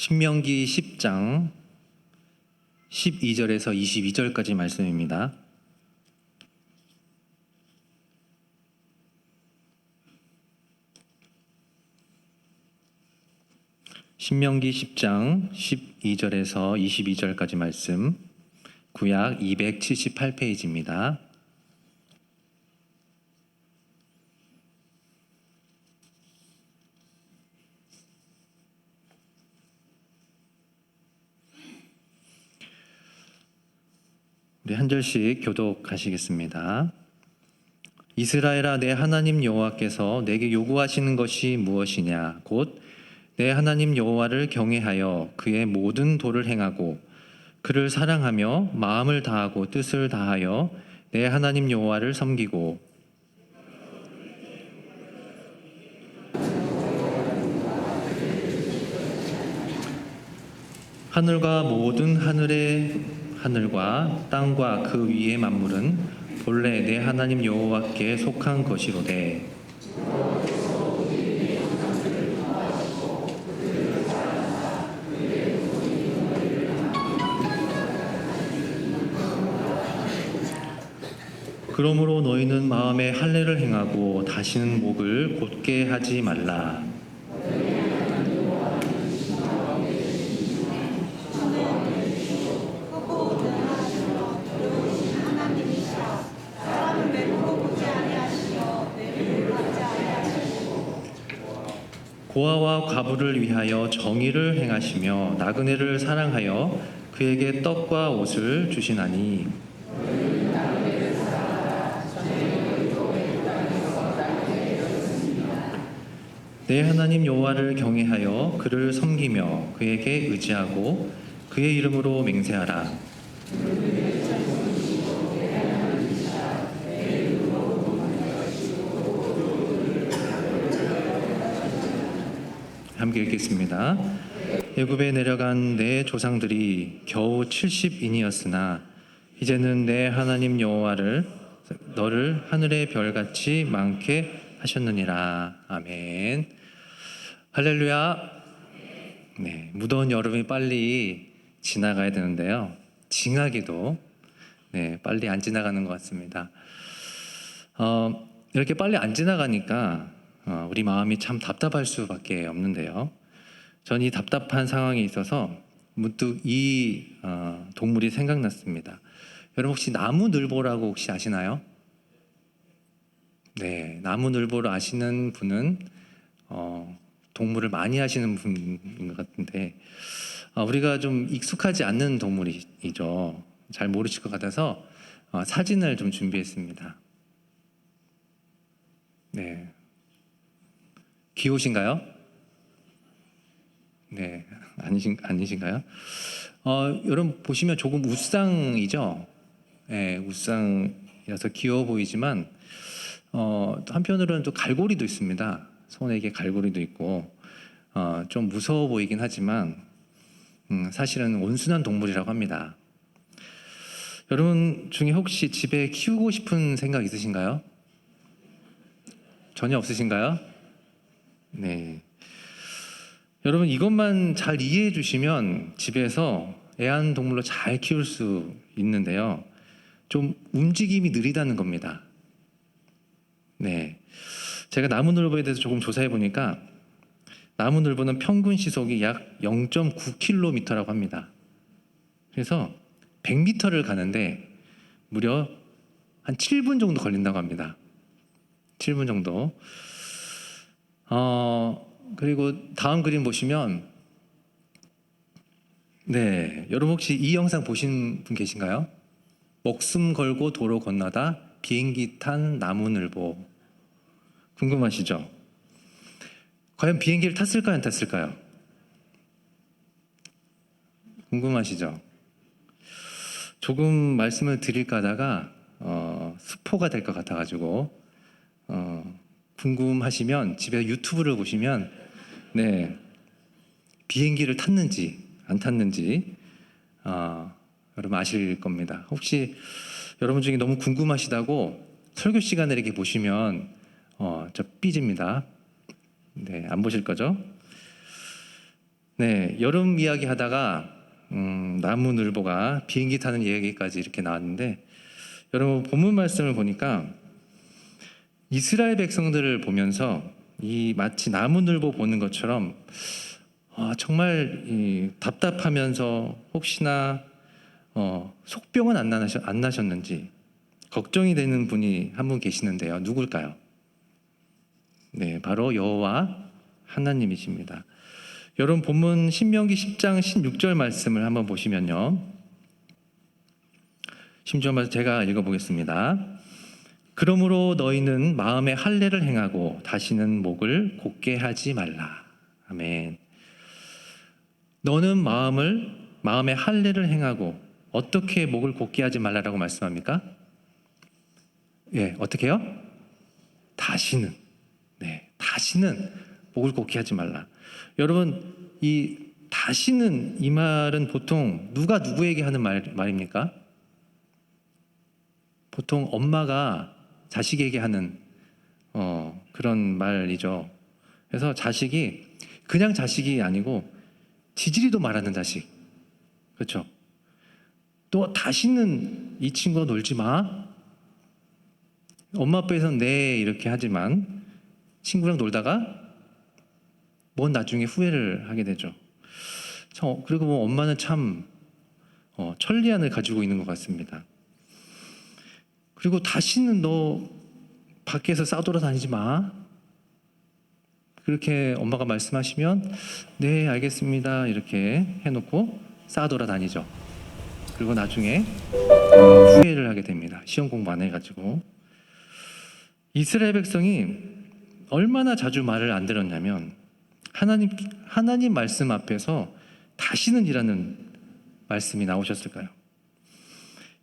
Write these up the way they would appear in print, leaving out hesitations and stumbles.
신명기 10장 12절에서 22절까지 말씀입니다. 신명기 10장 12절에서 22절까지 말씀, 구약 278페이지입니다. 우리 한 절씩 교독하시겠습니다. 이스라엘아, 내 하나님 여호와께서 내게 요구하시는 것이 무엇이냐? 곧 내 하나님 여호와를 경외하여 그의 모든 도를 행하고 그를 사랑하며 마음을 다하고 뜻을 다하여 내 하나님 여호와를 섬기고 하늘과 모든 하늘과 땅과 그 위의 만물은 본래 내 하나님 여호와께 속한 것이로되 그러므로 너희는 마음에 할례를 행하고 다시는 목을 곧게 하지 말라. 고아와 과부를 위하여 정의를 행하시며 나그네를 사랑하여 그에게 떡과 옷을 주시나니 내 하나님 여호와를 경외하여 그를 섬기며 그에게 의지하고 그의 이름으로 맹세하라. 함께 읽겠습니다. 애굽에 내려간 내 조상들이 겨우 70인이었으나 이제는 내 하나님 여호와를 너를 하늘의 별같이 많게 하셨느니라. 아멘. 할렐루야. 네, 무더운 여름이 빨리 지나가야 되는데요. 징하게도 빨리 안 지나가는 것 같습니다. 이렇게 빨리 안 지나가니까 우리 마음이 참 답답할 수밖에 없는데요. 전 이 답답한 상황에 있어서 문득 이 동물이 생각났습니다. 여러분 혹시 나무늘보라고 혹시 아시나요? 네, 나무늘보를 아시는 분은 동물을 많이 하시는 분인 것 같은데 우리가 좀 익숙하지 않는 동물이죠. 잘 모르실 것 같아서 사진을 좀 준비했습니다. 네, 귀여우신가요? 네, 아니신가요? 여러분 보시면 조금 우쌍이죠? 네, 우쌍이라서 귀여워 보이지만 한편으로는 또 갈고리도 있습니다. 손에 이게 갈고리도 있고 좀 무서워 보이긴 하지만 사실은 온순한 동물이라고 합니다. 여러분 중에 혹시 집에 키우고 싶은 생각 있으신가요? 전혀 없으신가요? 네. 여러분 이것만 잘 이해해 주시면 집에서 애완동물로 잘 키울 수 있는데요. 좀 움직임이 느리다는 겁니다. 네. 제가 나무늘보에 대해서 조금 조사해 보니까 나무늘보는 평균 시속이 약 0.9km라고 합니다. 그래서 100m를 가는데 무려 한 7분 정도 걸린다고 합니다. 7분 정도. 그리고 다음 그림 보시면 네, 여러분 혹시 이 영상 보신 분 계신가요? 목숨 걸고 도로 건너다 비행기 탄 나무늘보. 궁금하시죠? 과연 비행기를 탔을까요? 안 탔을까요? 궁금하시죠? 조금 말씀을 드릴까 하다가 스포가 될 것 같아가지고 궁금하시면 집에서 유튜브를 보시면 네, 비행기를 탔는지 안 탔는지 여러분 아실 겁니다. 혹시 여러분 중에 너무 궁금하시다고 설교 시간에 이렇게 보시면 저 삐집니다. 네, 안 보실 거죠? 네, 여름 이야기 하다가 나무늘보가 비행기 타는 이야기까지 이렇게 나왔는데, 여러분 본문 말씀을 보니까 이스라엘 백성들을 보면서 이 마치 나무늘보 보는 것처럼 정말 답답하면서 혹시나 속병은 안 나셨는지 걱정이 되는 분이 한 분 계시는데요. 누굴까요? 네, 바로 여호와 하나님이십니다. 여러분 본문 신명기 10장 16절 말씀을 한번 보시면요. 16절 말씀 제가 읽어보겠습니다. 그러므로 너희는 마음에 할례를 행하고 다시는 목을 곧게 하지 말라. 아멘. 너는 마음에 할례를 행하고 어떻게 목을 곧게 하지 말라라고 말씀합니까? 예, 어떻게 해요? 다시는. 네, 다시는 목을 곧게 하지 말라. 여러분, 이 다시는 이 말은 보통 누가 누구에게 하는 말입니까? 보통 엄마가 자식에게 하는 그런 말이죠. 그래서 자식이 그냥 자식이 아니고 지지리도 말하는 자식. 그렇죠? 또 다시는 이 친구와 놀지 마. 엄마 아빠에서는 네 이렇게 하지만 친구랑 놀다가 뭔 나중에 후회를 하게 되죠. 그리고 뭐 엄마는 참 천리안을 가지고 있는 것 같습니다. 그리고 다시는 너 밖에서 싸돌아다니지 마. 그렇게 엄마가 말씀하시면 네 알겠습니다 이렇게 해놓고 싸돌아다니죠. 그리고 나중에 후회를 하게 됩니다. 시험 공부 안 해가지고. 이스라엘 백성이 얼마나 자주 말을 안 들었냐면 하나님 말씀 앞에서 다시는 이라는 말씀이 나오셨을까요?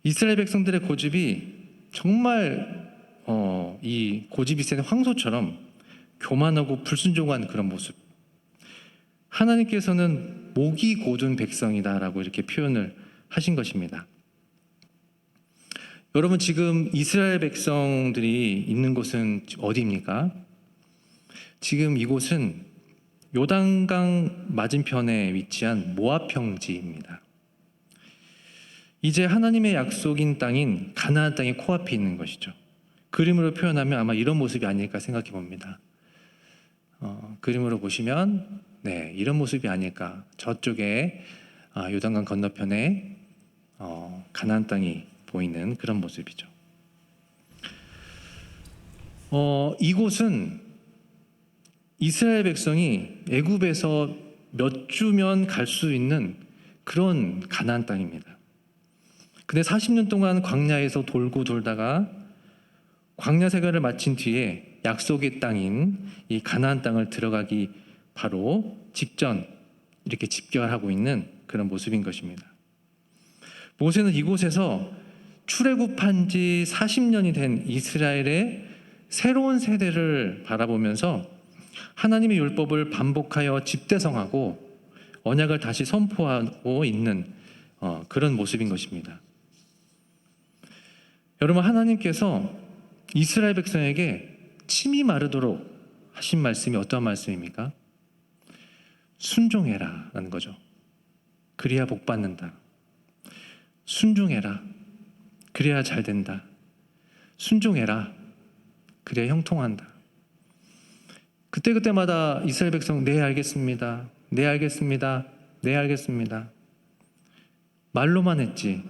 이스라엘 백성들의 고집이 정말 이 고집이 센 황소처럼 교만하고 불순종한 그런 모습. 하나님께서는 목이 곧은 백성이다라고 이렇게 표현을 하신 것입니다. 여러분 지금 이스라엘 백성들이 있는 곳은 어디입니까? 지금 이곳은 요단강 맞은편에 위치한 모압 평지입니다. 이제 하나님의 약속인 땅인 가나안 땅이 코앞에 있는 것이죠. 그림으로 표현하면 아마 이런 모습이 아닐까 생각해 봅니다. 그림으로 보시면 네, 이런 모습이 아닐까. 저쪽에 요단강 건너편에 가나안 땅이 보이는 그런 모습이죠. 이곳은 이스라엘 백성이 애굽에서 몇 주면 갈 수 있는 그런 가나안 땅입니다. 근데 40년 동안 광야에서 돌고 돌다가 광야 생활을 마친 뒤에 약속의 땅인 이 가나안 땅을 들어가기 바로 직전 이렇게 집결하고 있는 그런 모습인 것입니다. 모세는 이곳에서 출애굽한 지 40년이 된 이스라엘의 새로운 세대를 바라보면서 하나님의 율법을 반복하여 집대성하고 언약을 다시 선포하고 있는 그런 모습인 것입니다. 여러분 하나님께서 이스라엘 백성에게 침이 마르도록 하신 말씀이 어떠한 말씀입니까? 순종해라 라는 거죠. 그래야 복 받는다. 순종해라. 그래야 잘 된다. 순종해라. 그래야 형통한다. 그때마다 이스라엘 백성 네 알겠습니다. 네 알겠습니다. 네 알겠습니다. 말로만 했지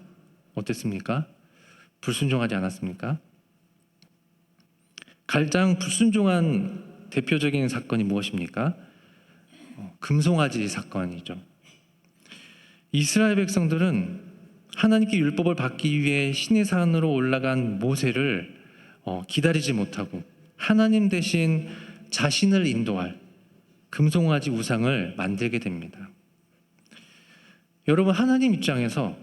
어땠습니까? 불순종하지 않았습니까? 가장 불순종한 대표적인 사건이 무엇입니까? 금송아지 사건이죠. 이스라엘 백성들은 하나님께 율법을 받기 위해 시내 산으로 올라간 모세를 기다리지 못하고 하나님 대신 자신을 인도할 금송아지 우상을 만들게 됩니다. 여러분 하나님 입장에서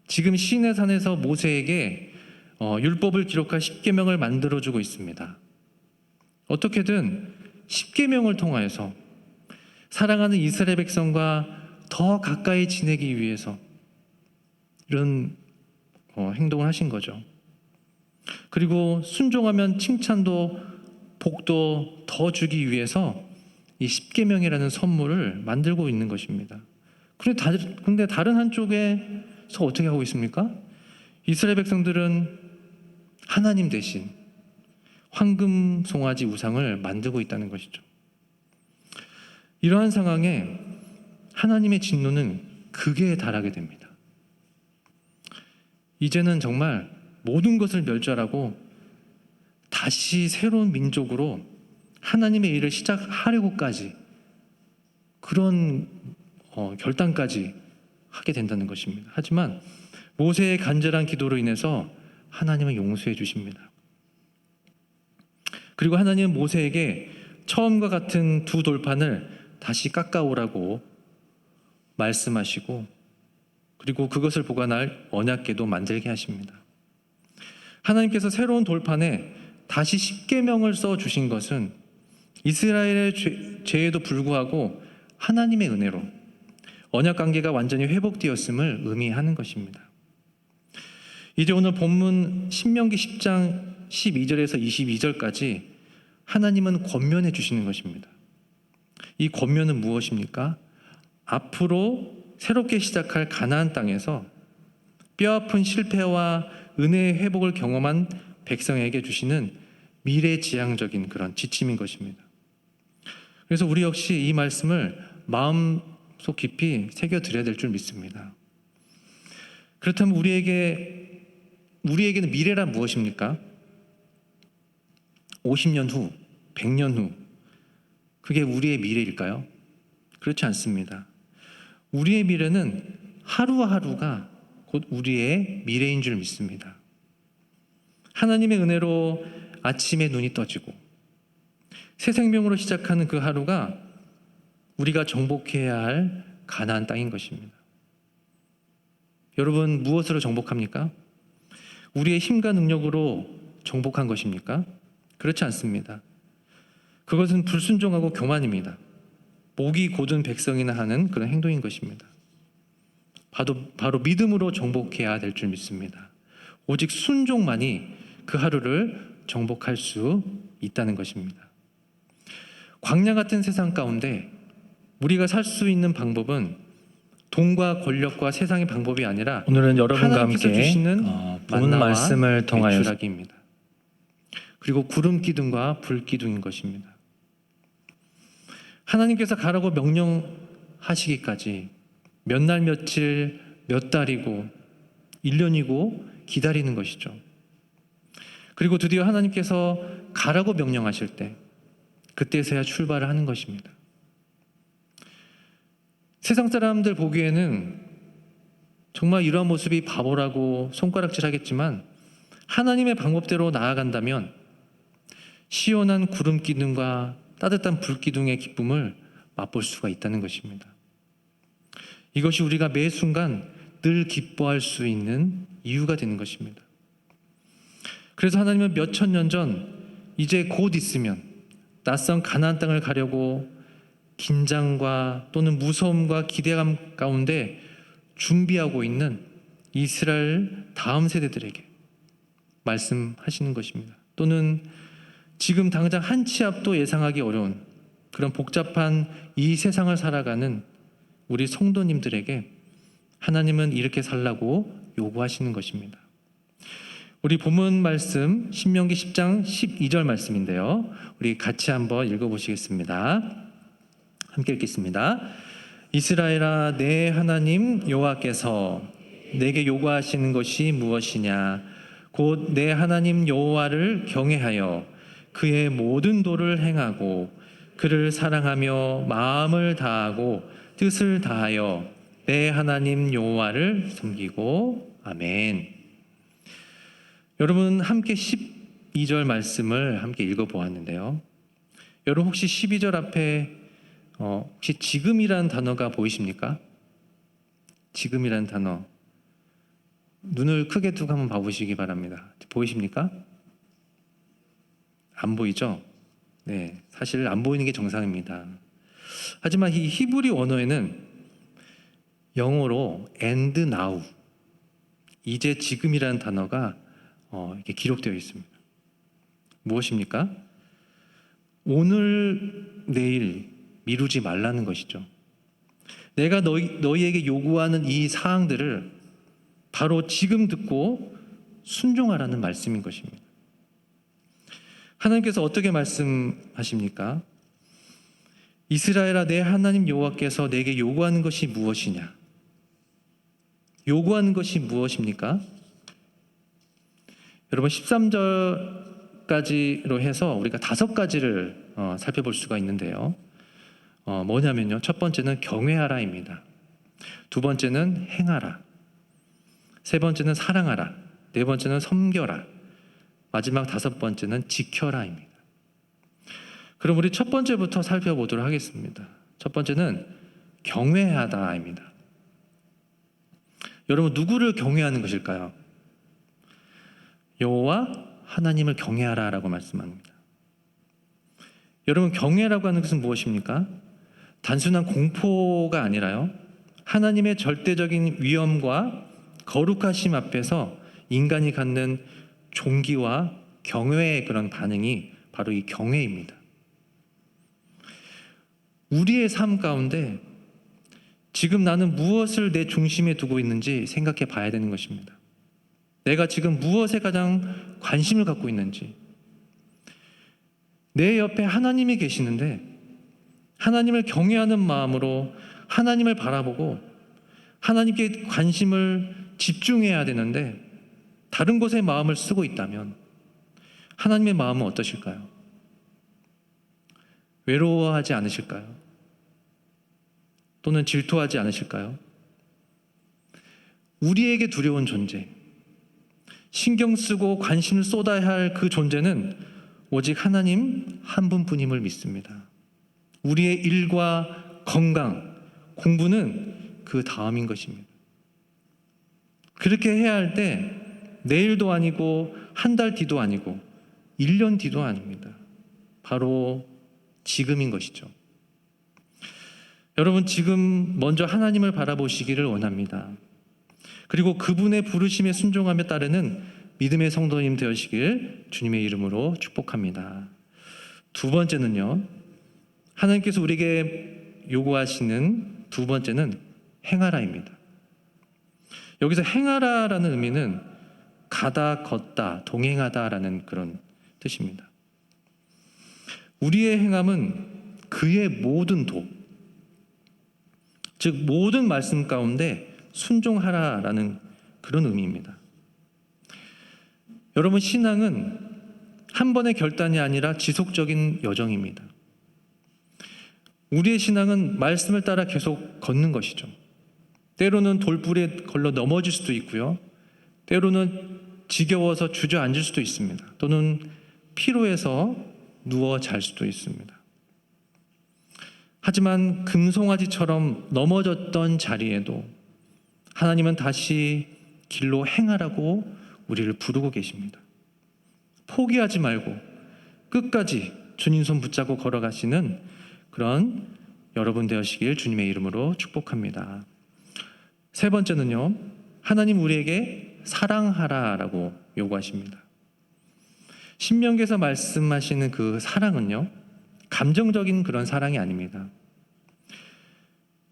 지금 시내 산에서 모세에게 율법을 기록한 십계명을 만들어주고 있습니다. 어떻게든 십계명을 통하여서 사랑하는 이스라엘 백성과 더 가까이 지내기 위해서 이런 행동을 하신 거죠. 그리고 순종하면 칭찬도 복도 더 주기 위해서 이 십계명이라는 선물을 만들고 있는 것입니다. 근데 다른 한쪽에서 어떻게 하고 있습니까? 이스라엘 백성들은 하나님 대신 황금 송아지 우상을 만들고 있다는 것이죠. 이러한 상황에 하나님의 진노는 극에 달하게 됩니다. 이제는 정말 모든 것을 멸절하고 다시 새로운 민족으로 하나님의 일을 시작하려고까지 그런 결단까지 하게 된다는 것입니다. 하지만 모세의 간절한 기도로 인해서 하나님은 용서해 주십니다. 그리고 하나님은 모세에게 처음과 같은 두 돌판을 다시 깎아오라고 말씀하시고, 그리고 그것을 보관할 언약궤도 만들게 하십니다. 하나님께서 새로운 돌판에 다시 십계명을 써 주신 것은 이스라엘의 죄에도 불구하고 하나님의 은혜로 언약 관계가 완전히 회복되었음을 의미하는 것입니다. 이제 오늘 본문 신명기 10장 12절에서 22절까지 하나님은 권면해 주시는 것입니다. 이 권면은 무엇입니까? 앞으로 새롭게 시작할 가나안 땅에서 뼈아픈 실패와 은혜의 회복을 경험한 백성에게 주시는 미래지향적인 그런 지침인 것입니다. 그래서 우리 역시 이 말씀을 마음속 깊이 새겨드려야 될 줄 믿습니다. 그렇다면 우리에게는 미래란 무엇입니까? 50년 후, 100년 후, 그게 우리의 미래일까요? 그렇지 않습니다. 우리의 미래는 하루하루가 곧 우리의 미래인 줄 믿습니다. 하나님의 은혜로 아침에 눈이 떠지고 새 생명으로 시작하는 그 하루가 우리가 정복해야 할 가나안 땅인 것입니다. 여러분, 무엇으로 정복합니까? 우리의 힘과 능력으로 정복한 것입니까? 그렇지 않습니다. 그것은 불순종하고 교만입니다. 목이 곧은 백성이나 하는 그런 행동인 것입니다. 바로 믿음으로 정복해야 될 줄 믿습니다. 오직 순종만이 그 하루를 정복할 수 있다는 것입니다. 광야 같은 세상 가운데 우리가 살 수 있는 방법은 돈과 권력과 세상의 방법이 아니라 오늘은 여러분과 하나님께서 함께 주시는 본 말씀을 통하여 배추락입니다. 그리고 구름 기둥과 불 기둥인 것입니다. 하나님께서 가라고 명령하시기까지 몇 날 며칠, 몇 달이고 1년이고 기다리는 것이죠. 그리고 드디어 하나님께서 가라고 명령하실 때 그때서야 출발을 하는 것입니다. 세상 사람들 보기에는 정말 이러한 모습이 바보라고 손가락질하겠지만 하나님의 방법대로 나아간다면 시원한 구름 기둥과 따뜻한 불 기둥의 기쁨을 맛볼 수가 있다는 것입니다. 이것이 우리가 매 순간 늘 기뻐할 수 있는 이유가 되는 것입니다. 그래서 하나님은 몇천 년 전 이제 곧 있으면 낯선 가나안 땅을 가려고 긴장과 또는 무서움과 기대감 가운데 준비하고 있는 이스라엘 다음 세대들에게 말씀하시는 것입니다. 또는 지금 당장 한 치 앞도 예상하기 어려운 그런 복잡한 이 세상을 살아가는 우리 성도님들에게 하나님은 이렇게 살라고 요구하시는 것입니다. 우리 본문 말씀 신명기 10장 12절 말씀인데요. 우리 같이 한번 읽어보시겠습니다. 함께 읽겠습니다. 이스라엘아, 내 하나님 여호와께서 내게 요구하시는 것이 무엇이냐? 곧 내 하나님 여호와를 경외하여 그의 모든 도를 행하고 그를 사랑하며 마음을 다하고 뜻을 다하여 내 하나님 여호와를 섬기고. 아멘. 여러분, 함께 12절 말씀을 함께 읽어보았는데요. 여러분, 혹시 12절 앞에 혹시 지금이라는 단어가 보이십니까? 지금이라는 단어, 눈을 크게 뜨고 한번 봐보시기 바랍니다. 보이십니까? 안 보이죠? 네, 사실 안 보이는 게 정상입니다. 하지만 이 히브리 언어에는 영어로 and now, 이제 지금이라는 단어가 이렇게 기록되어 있습니다. 무엇입니까? 오늘, 내일, 미루지 말라는 것이죠. 내가 너희에게 요구하는 이 사항들을 바로 지금 듣고 순종하라는 말씀인 것입니다. 하나님께서 어떻게 말씀하십니까? 이스라엘아, 내 하나님 여호와께서 내게 요구하는 것이 무엇이냐? 요구하는 것이 무엇입니까? 여러분, 13절까지로 해서 우리가 5가지를 살펴볼 수가 있는데요. 뭐냐면요, 첫 번째는 경외하라입니다. 두 번째는 행하라. 세 번째는 사랑하라. 네 번째는 섬겨라. 마지막 5번째는 지켜라입니다. 그럼 우리 첫 번째부터 살펴보도록 하겠습니다. 첫 번째는 경외하다입니다. 여러분, 누구를 경외하는 것일까요? 여호와 하나님을 경외하라라고 말씀합니다. 여러분, 경외라고 하는 것은 무엇입니까? 단순한 공포가 아니라요, 하나님의 절대적인 위엄과 거룩하심 앞에서 인간이 갖는 존귀와 경외의 그런 반응이 바로 이 경외입니다. 우리의 삶 가운데 지금 나는 무엇을 내 중심에 두고 있는지 생각해 봐야 되는 것입니다. 내가 지금 무엇에 가장 관심을 갖고 있는지. 내 옆에 하나님이 계시는데 하나님을 경외하는 마음으로 하나님을 바라보고 하나님께 관심을 집중해야 되는데 다른 곳에 마음을 쓰고 있다면 하나님의 마음은 어떠실까요? 외로워하지 않으실까요? 또는 질투하지 않으실까요? 우리에게 두려운 존재, 신경 쓰고 관심을 쏟아야 할 그 존재는 오직 하나님 한 분뿐임을 믿습니다. 우리의 일과 건강, 공부는 그 다음인 것입니다. 그렇게 해야 할 때 내일도 아니고 한 달 뒤도 아니고 1년 뒤도 아닙니다. 바로 지금인 것이죠. 여러분, 지금 먼저 하나님을 바라보시기를 원합니다. 그리고 그분의 부르심에 순종하며 따르는 믿음의 성도님 되시길 주님의 이름으로 축복합니다. 두 번째는요, 하나님께서 우리에게 요구하시는 두 번째는 행하라입니다. 여기서 행하라라는 의미는 가다, 걷다, 동행하다라는 그런 뜻입니다. 우리의 행함은 그의 모든 도, 즉 모든 말씀 가운데 순종하라라는 그런 의미입니다. 여러분, 신앙은 한 번의 결단이 아니라 지속적인 여정입니다. 우리의 신앙은 말씀을 따라 계속 걷는 것이죠. 때로는 돌불에 걸러 넘어질 수도 있고요, 때로는 지겨워서 주저앉을 수도 있습니다. 또는 피로해서 누워 잘 수도 있습니다. 하지만 금송아지처럼 넘어졌던 자리에도 하나님은 다시 길로 행하라고 우리를 부르고 계십니다. 포기하지 말고 끝까지 주님 손 붙잡고 걸어가시는 그런 여러분 되시길 주님의 이름으로 축복합니다. 세 번째는요, 하나님 우리에게 사랑하라라고 요구하십니다. 신명기에서 말씀하시는 그 사랑은요, 감정적인 그런 사랑이 아닙니다.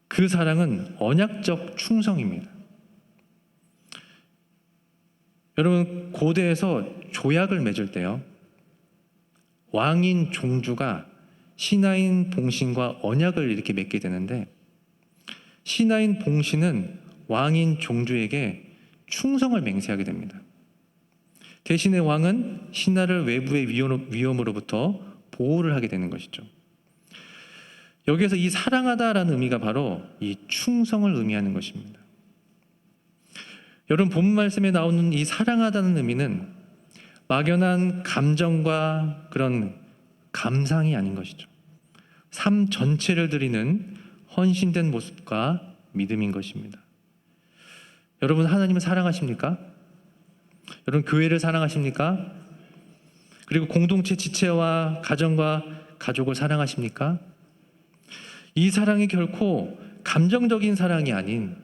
그 사랑은 언약적 충성입니다. 여러분, 고대에서 조약을 맺을 때요, 왕인 종주가 신하인 봉신과 언약을 이렇게 맺게 되는데, 신하인 봉신은 왕인 종주에게 충성을 맹세하게 됩니다. 대신에 왕은 신하를 외부의 위험으로부터 보호를 하게 되는 것이죠. 여기에서 이 사랑하다라는 의미가 바로 이 충성을 의미하는 것입니다. 여러분, 본문 말씀에 나오는 이 사랑하다는 의미는 막연한 감정과 그런 감상이 아닌 것이죠. 삶 전체를 드리는 헌신된 모습과 믿음인 것입니다. 여러분, 하나님을 사랑하십니까? 여러분, 교회를 사랑하십니까? 그리고 공동체 지체와 가정과 가족을 사랑하십니까? 이 사랑이 결코 감정적인 사랑이 아닌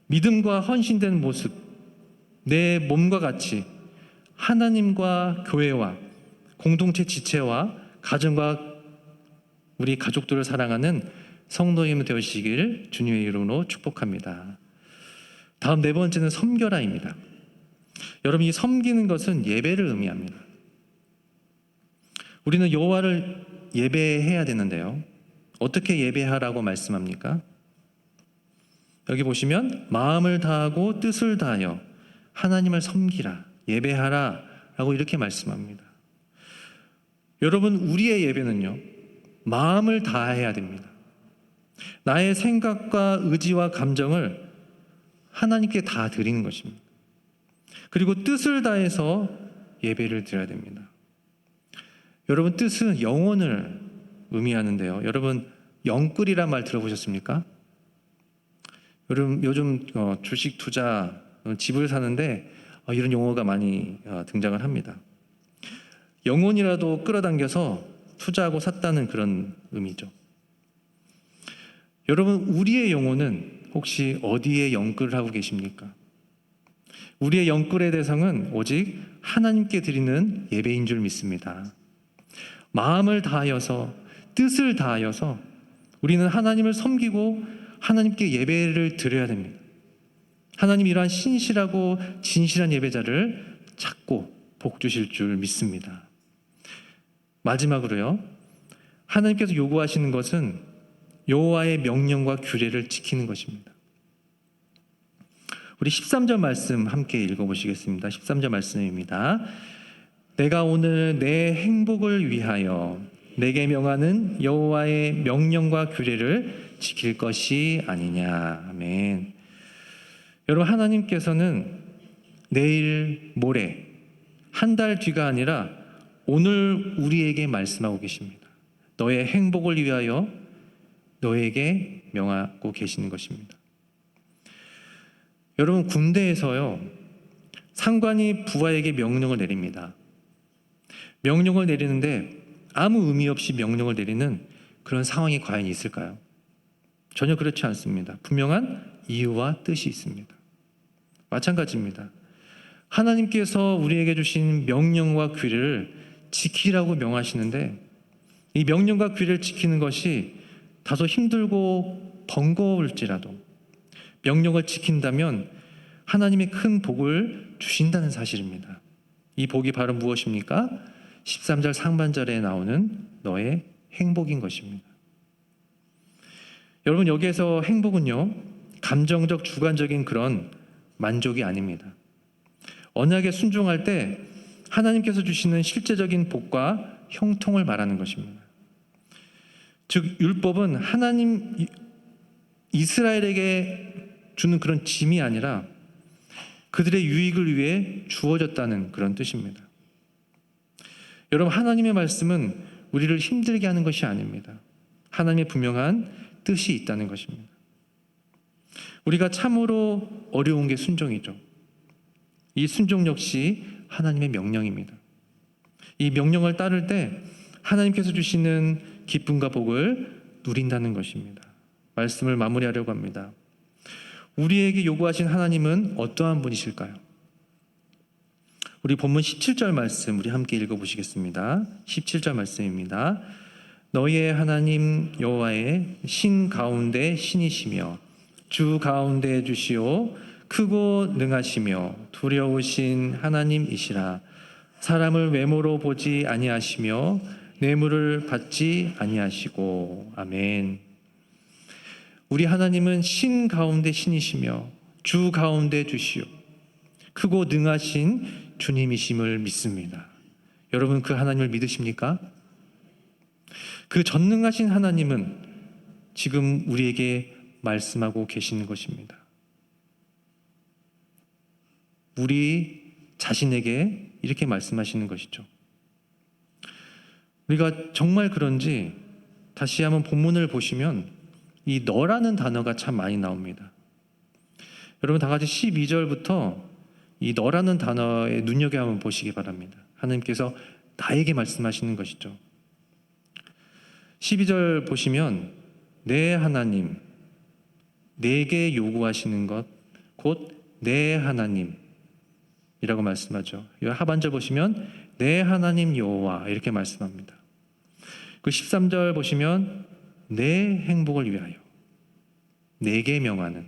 믿음과 헌신된 모습, 내 몸과 같이 하나님과 교회와 공동체 지체와 가정과 우리 가족들을 사랑하는 성도님 되시길 주님의 이름으로 축복합니다. 다음 네 번째는 섬겨라입니다. 여러분, 이 섬기는 것은 예배를 의미합니다. 우리는 여호와를 예배해야 되는데요. 어떻게 예배하라고 말씀합니까? 여기 보시면 마음을 다하고 뜻을 다하여 하나님을 섬기라, 예배하라 라고 이렇게 말씀합니다. 여러분, 우리의 예배는요, 마음을 다해야 됩니다. 나의 생각과 의지와 감정을 하나님께 다 드리는 것입니다. 그리고 뜻을 다해서 예배를 드려야 됩니다. 여러분, 뜻은 영혼을 의미하는데요. 여러분, 영끌이란 말 들어보셨습니까? 여러분, 요즘 주식 투자, 집을 사는데 이런 용어가 많이 등장을 합니다. 영혼이라도 끌어당겨서 투자하고 샀다는 그런 의미죠. 여러분, 우리의 영혼은 혹시 어디에 영끌을 하고 계십니까? 우리의 영끌의 대상은 오직 하나님께 드리는 예배인 줄 믿습니다. 마음을 다하여서, 뜻을 다하여서 우리는 하나님을 섬기고 하나님께 예배를 드려야 됩니다. 하나님 이러한 신실하고 진실한 예배자를 찾고 복 주실 줄 믿습니다. 마지막으로요, 하나님께서 요구하시는 것은 여호와의 명령과 규례를 지키는 것입니다. 우리 13절 말씀 함께 읽어보시겠습니다. 13절 말씀입니다. 내가 오늘 내 행복을 위하여 내게 명하는 여호와의 명령과 규례를 지킬 것이 아니냐. 아멘. 여러분, 하나님께서는 내일, 모레, 한 달 뒤가 아니라 오늘 우리에게 말씀하고 계십니다. 너의 행복을 위하여 너에게 명하고 계시는 것입니다. 여러분, 군대에서요, 상관이 부하에게 명령을 내립니다. 명령을 내리는데 아무 의미 없이 명령을 내리는 그런 상황이 과연 있을까요? 전혀 그렇지 않습니다. 분명한 이유와 뜻이 있습니다. 마찬가지입니다. 하나님께서 우리에게 주신 명령과 규례를 지키라고 명하시는데 이 명령과 규례를 지키는 것이 다소 힘들고 번거로울지라도 명령을 지킨다면 하나님의 큰 복을 주신다는 사실입니다. 이 복이 바로 무엇입니까? 13절 상반절에 나오는 너의 행복인 것입니다. 여러분, 여기에서 행복은요, 감정적 주관적인 그런 만족이 아닙니다. 언약에 순종할 때 하나님께서 주시는 실제적인 복과 형통을 말하는 것입니다. 즉, 율법은 하나님 이스라엘에게 주는 그런 짐이 아니라 그들의 유익을 위해 주어졌다는 그런 뜻입니다. 여러분, 하나님의 말씀은 우리를 힘들게 하는 것이 아닙니다. 하나님의 분명한 뜻이 있다는 것입니다. 우리가 참으로 어려운 게 순종이죠. 이 순종 역시 하나님의 명령입니다. 이 명령을 따를 때 하나님께서 주시는 기쁨과 복을 누린다는 것입니다. 말씀을 마무리하려고 합니다. 우리에게 요구하신 하나님은 어떠한 분이실까요? 우리 본문 17절 말씀 우리 함께 읽어보시겠습니다. 17절 말씀입니다. 너희의 하나님 여호와의 신 가운데 신이시며 주 가운데 주시오 크고 능하시며 두려우신 하나님이시라. 사람을 외모로 보지 아니하시며 뇌물을 받지 아니하시고. 아멘. 우리 하나님은 신 가운데 신이시며 주 가운데 주시오 크고 능하신 주님이심을 믿습니다. 여러분, 그 하나님을 믿으십니까? 그 전능하신 하나님은 지금 우리에게 말씀하고 계시는 것입니다. 우리 자신에게 이렇게 말씀하시는 것이죠. 우리가 정말 그런지 다시 한번 본문을 보시면 이 너라는 단어가 참 많이 나옵니다. 여러분, 다 같이 12절부터 이 너라는 단어에 눈여겨 한번 보시기 바랍니다. 하나님께서 나에게 말씀하시는 것이죠. 12절 보시면 내 하나님, 내게 요구하시는 것, 곧 내 하나님이라고 말씀하죠. 하반절 보시면 내 하나님 여호와 이렇게 말씀합니다. 그 13절 보시면 내 행복을 위하여 내게 명하는,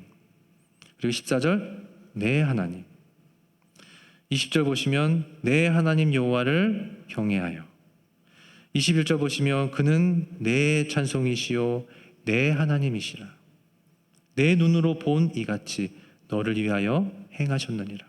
그리고 14절 내 하나님, 20절 보시면 내 하나님 여호와를 경외하여, 21절 보시면 그는 내 찬송이시요 내 하나님이시라. 내 눈으로 본 이같이 너를 위하여 행하셨느니라.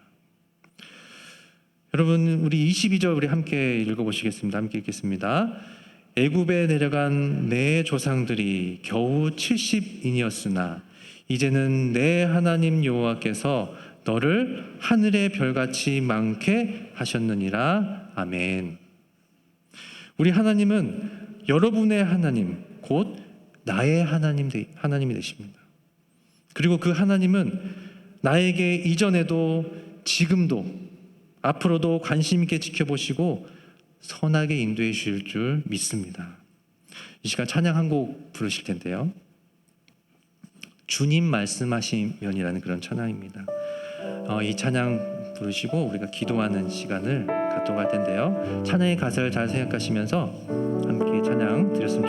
여러분, 우리 22절 우리 함께 읽어보시겠습니다. 함께 읽겠습니다. 애굽에 내려간 내 조상들이 겨우 70인이었으나 이제는 내 하나님 여호와께서 너를 하늘의 별같이 많게 하셨느니라. 아멘. 우리 하나님은 여러분의 하나님, 곧 나의 하나님이 되십니다. 그리고 그 하나님은 나에게 이전에도 지금도 앞으로도 관심 있게 지켜보시고 선하게 인도해 주실 줄 믿습니다. 이 시간 찬양 한 곡 부르실 텐데요. 주님 말씀하시면이라는 그런 찬양입니다. 이 찬양 부르시고 우리가 기도하는 시간을 갖도록 할 텐데요. 찬양의 가사를 잘 생각하시면서 함께 찬양 드렸으면 좋겠습니다.